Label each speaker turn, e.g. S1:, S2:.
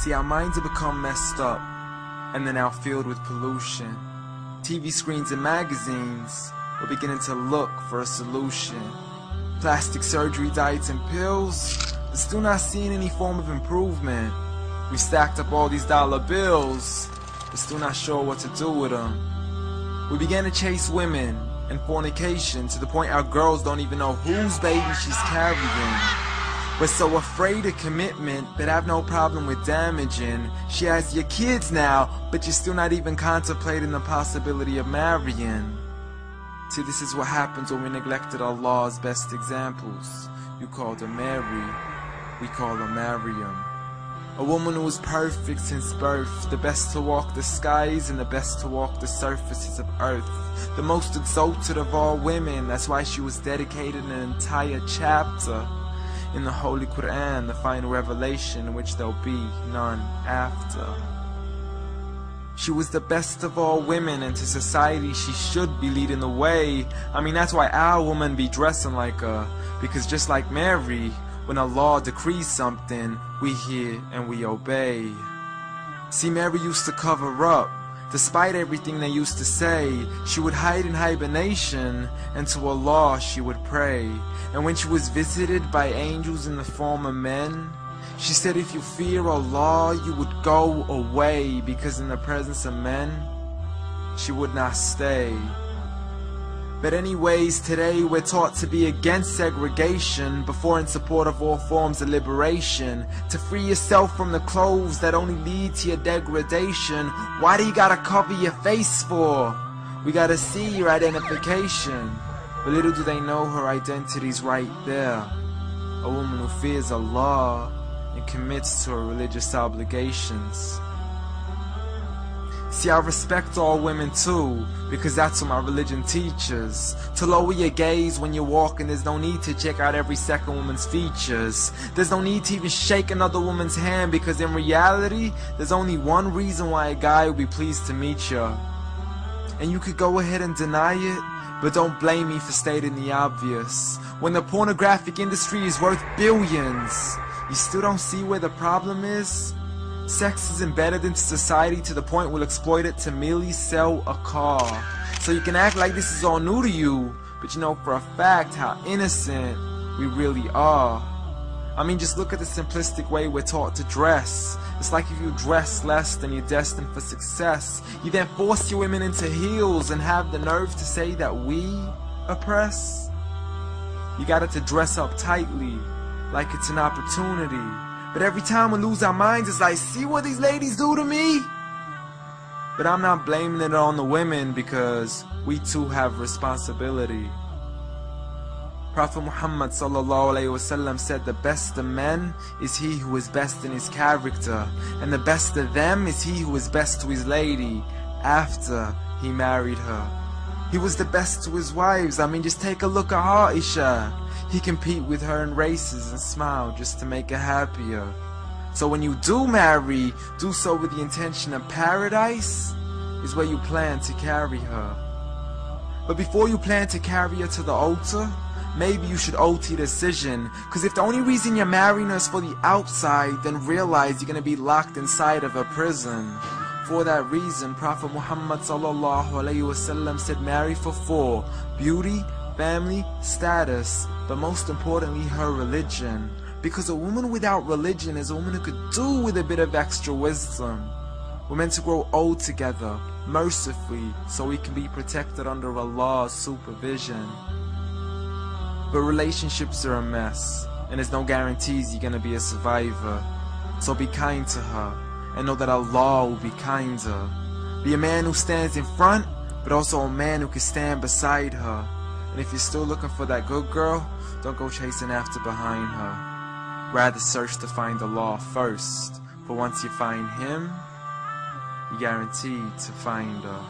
S1: See, our minds have become messed up, and they're now filled with pollution. TV screens and magazines, we're beginning to look for a solution. Plastic surgery, diets and pills, but still not seeing any form of improvement. We stacked up all these dollar bills, but still not sure what to do with them. We began to chase women and fornication to the point our girls don't even know whose baby she's carrying. We're so afraid of commitment that have no problem with damaging. She has your kids now, but you're still not even contemplating the possibility of marrying. See, this is what happens when we neglected Allah's best examples. You called her Mary, we call her Maryam. A woman who was perfect since birth, the best to walk the skies and the best to walk the surfaces of earth. The most exalted of all women, that's why she was dedicated an entire chapter in the Holy Quran, the final revelation in which there'll be none after. She was the best of all women, and to society she should be leading the way. I mean, that's why our women be dressing like her, because just like Mary, when Allah decrees something, we hear and we obey. See, Mary used to cover up. Despite everything they used to say, she would hide in hibernation, and to Allah she would pray. And when she was visited by angels in the form of men, she said, if you fear Allah, you would go away, because in the presence of men, she would not stay. But anyways, today we're taught to be against segregation, before in support of all forms of liberation. To free yourself from the clothes that only lead to your degradation. Why do you gotta cover your face for? We gotta see your identification. But little do they know her identity's right there. A woman who fears Allah and commits to her religious obligations. See, I respect all women too, because that's what my religion teaches. To lower your gaze when you're walking, there's no need to check out every second woman's features. There's no need to even shake another woman's hand, because in reality, there's only one reason why a guy would be pleased to meet you. And you could go ahead and deny it, but don't blame me for stating the obvious. When the pornographic industry is worth billions, you still don't see where the problem is? Sex is embedded into society to the point we'll exploit it to merely sell a car. So you can act like this is all new to you, but you know for a fact how innocent we really are. I mean, just look at the simplistic way we're taught to dress. It's like if you dress less, then you're destined for success. You then force your women into heels and have the nerve to say that we oppress. You got it to dress up tightly, like it's an opportunity. But every time we lose our minds, it's like, see what these ladies do to me? But I'm not blaming it on the women, because we too have responsibility. Prophet Muhammad ﷺ said, the best of men is he who is best in his character, and the best of them is he who is best to his lady after he married her. He was the best to his wives. I mean, just take a look at Aisha. He compete with her in races and smile just to make her happier. So when you do marry, do so with the intention of paradise is where you plan to carry her. But before you plan to carry her to the altar, maybe you should alter your decision. Cause if the only reason you're marrying her is for the outside, then realize you're gonna be locked inside of a prison. For that reason, Prophet Muhammad ﷺ said, marry for 4: beauty, family, status, but most importantly her religion. Because a woman without religion is a woman who could do with a bit of extra wisdom. We're meant to grow old together, mercifully, so we can be protected under Allah's supervision. But relationships are a mess, and there's no guarantees you're gonna be a survivor. So be kind to her, and know that Allah will be kinder. Be a man who stands in front, but also a man who can stand beside her. And if you're still looking for that good girl, don't go chasing after behind her. Rather search to find Allah first. For once you find Him, you're guaranteed to find her.